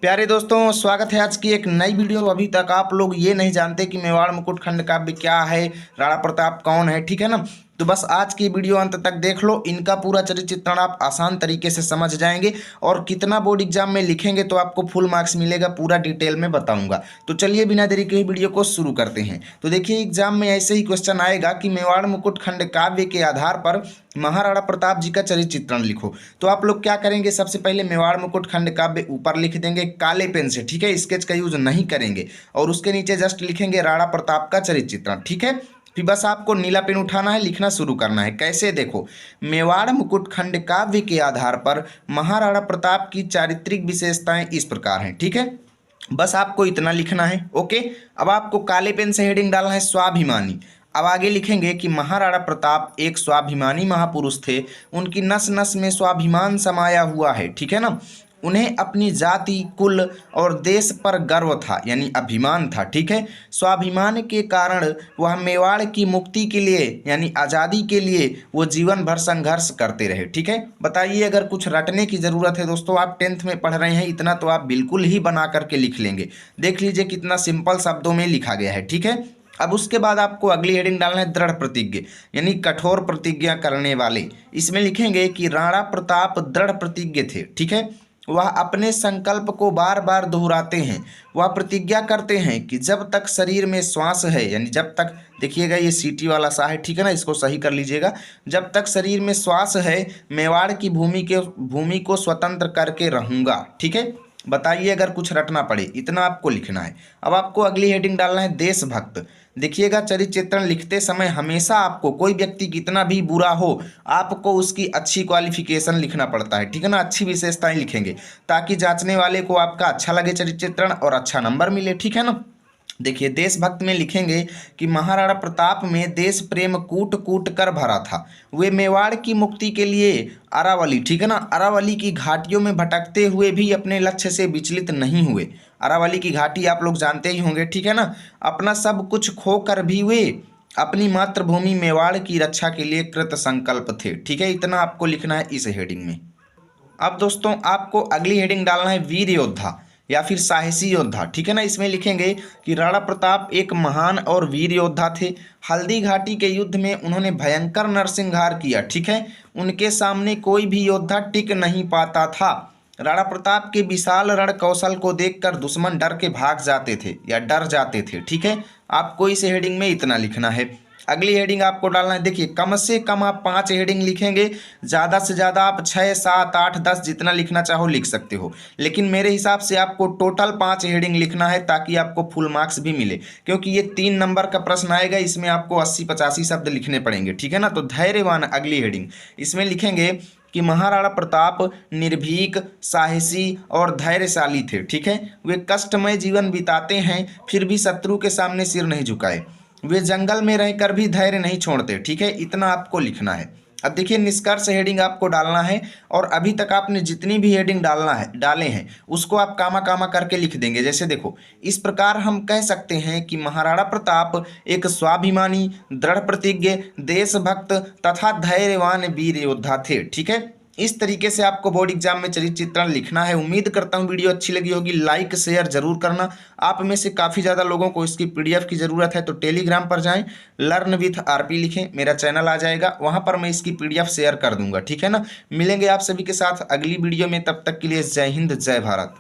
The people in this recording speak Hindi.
प्यारे दोस्तों, स्वागत है आज की एक नई वीडियो। अभी तक आप लोग ये नहीं जानते कि मेवाड़ मुकुट खंड काव्य क्या है, राणा प्रताप कौन है, ठीक है ना। तो बस आज की वीडियो अंत तक देख लो, इनका पूरा चरित्र चित्रण आप आसान तरीके से समझ जाएंगे और कितना बोर्ड एग्जाम में लिखेंगे तो आपको फुल मार्क्स मिलेगा, पूरा डिटेल में बताऊंगा। तो चलिए बिना देरी के वीडियो को शुरू करते हैं। तो देखिए, एग्जाम में ऐसे ही क्वेश्चन आएगा कि मेवाड़ मुकुट खंड काव्य के आधार पर महाराणा प्रताप जी का चरित्र चित्रण लिखो। तो आप लोग क्या करेंगे, सबसे पहले मेवाड़ मुकुट खंड काव्य ऊपर लिख देंगे काले पेन से, ठीक है, स्केच का यूज नहीं करेंगे। और उसके नीचे जस्ट लिखेंगे राणा प्रताप का चरित्र चित्रण, ठीक है। फिर बस आपको नीला पेन उठाना है, लिखना शुरू करना है। कैसे, देखो, मेवाड़ मुकुट खंड काव्य के आधार पर महाराणा प्रताप की चारित्रिक विशेषताएं इस प्रकार हैं, ठीक है। बस आपको इतना लिखना है, ओके। अब आपको काले पेन से हेडिंग डालना है स्वाभिमानी। अब आगे लिखेंगे कि महाराणा प्रताप एक स्वाभिमानी महापुरुष थे, उनकी नस नस में स्वाभिमान समाया हुआ है, ठीक है ना। उन्हें अपनी जाति, कुल और देश पर गर्व था, यानी अभिमान था, ठीक है। स्वाभिमान के कारण वह मेवाड़ की मुक्ति के लिए यानी आज़ादी के लिए वो जीवन भर संघर्ष करते रहे, ठीक है। बताइए, अगर कुछ रटने की ज़रूरत है दोस्तों, आप 10th में पढ़ रहे हैं, इतना तो आप बिल्कुल ही बना करके लिख लेंगे। देख लीजिए कितना सिंपल शब्दों में लिखा गया है, ठीक है। अब उसके बाद आपको अगली हेडिंग डालना है दृढ़ प्रतिज्ञ, यानी कठोर प्रतिज्ञा करने वाले। इसमें लिखेंगे कि राणा प्रताप दृढ़ प्रतिज्ञ थे, ठीक है। वह अपने संकल्प को बार बार दोहराते हैं। वह प्रतिज्ञा करते हैं कि जब तक शरीर में श्वास है, यानी जब तक, देखिएगा ये सीटी वाला सा है, ठीक है ना, इसको सही कर लीजिएगा। जब तक शरीर में श्वास है, मेवाड़ की भूमि को स्वतंत्र करके रहूंगा, ठीक है। बताइए, अगर कुछ रटना पड़े, इतना आपको लिखना है। अब आपको अगली हेडिंग डालना है देशभक्त। देखिएगा, चरित्र चित्रण लिखते समय हमेशा आपको, कोई व्यक्ति कितना भी बुरा हो, आपको उसकी अच्छी क्वालिफिकेशन लिखना पड़ता है, ठीक है ना, अच्छी विशेषताएं लिखेंगे ताकि जांचने वाले को आपका अच्छा लगे चरित्र चित्रण और अच्छा नंबर मिले, ठीक है ना। देखिए, देशभक्त में लिखेंगे कि महाराणा प्रताप में देश प्रेम कूट कूट कर भरा था। वे मेवाड़ की मुक्ति के लिए अरावली, ठीक है ना, अरावली की घाटियों में भटकते हुए भी अपने लक्ष्य से विचलित नहीं हुए। अरावली की घाटी आप लोग जानते ही होंगे, ठीक है ना। अपना सब कुछ खो कर भी वे अपनी मातृभूमि मेवाड़ की रक्षा के लिए कृत संकल्प थे, ठीक है। इतना आपको लिखना है इस हेडिंग में। अब दोस्तों, आपको अगली हेडिंग डालना है वीर योद्धा या फिर साहसी योद्धा, ठीक है ना। इसमें लिखेंगे कि राणा प्रताप एक महान और वीर योद्धा थे। हल्दी घाटी के युद्ध में उन्होंने भयंकर नरसंहार किया, ठीक है। उनके सामने कोई भी योद्धा टिक नहीं पाता था। राणा प्रताप के विशाल रण कौशल को देखकर दुश्मन डर के भाग जाते थे या डर जाते थे, ठीक है। आपको इस हेडिंग में इतना लिखना है। अगली हेडिंग आपको डालना है, देखिए, कम से कम आप 5 हेडिंग लिखेंगे, ज़्यादा से ज़्यादा आप 6, 7, 8, 10 जितना लिखना चाहो लिख सकते हो। लेकिन मेरे हिसाब से आपको टोटल 5 हेडिंग लिखना है ताकि आपको फुल मार्क्स भी मिले, क्योंकि ये 3 नंबर का प्रश्न आएगा, इसमें आपको 80-85 शब्द लिखने पड़ेंगे, ठीक है ना। तो धैर्यवान अगली हेडिंग, इसमें लिखेंगे कि महाराणा प्रताप निर्भीक, साहसी और धैर्यशाली थे, ठीक है। वे कष्टमय जीवन बिताते हैं फिर भी शत्रु के सामने सिर नहीं झुकाए। वे जंगल में रहकर भी धैर्य नहीं छोड़ते, ठीक है। इतना आपको लिखना है। अब देखिए, निष्कर्ष हेडिंग आपको डालना है और अभी तक आपने जितनी भी हेडिंग डाले हैं उसको आप कामा कामा करके लिख देंगे। जैसे देखो, इस प्रकार हम कह सकते हैं कि महाराणा प्रताप एक स्वाभिमानी, दृढ़ प्रतिज्ञ, देशभक्त तथा धैर्यवान वीर योद्धा थे, ठीक है। इस तरीके से आपको बोर्ड एग्जाम में चरित्र चित्रण लिखना है। उम्मीद करता हूँ वीडियो अच्छी लगी होगी। लाइक शेयर जरूर करना। आप में से काफ़ी ज़्यादा लोगों को इसकी पीडीएफ की ज़रूरत है तो टेलीग्राम पर जाएं, लर्न विथ आरपी लिखें, मेरा चैनल आ जाएगा, वहाँ पर मैं इसकी पीडीएफ शेयर कर दूंगा, ठीक है ना। मिलेंगे आप सभी के साथ अगली वीडियो में, तब तक के लिए जय हिंद, जय भारत।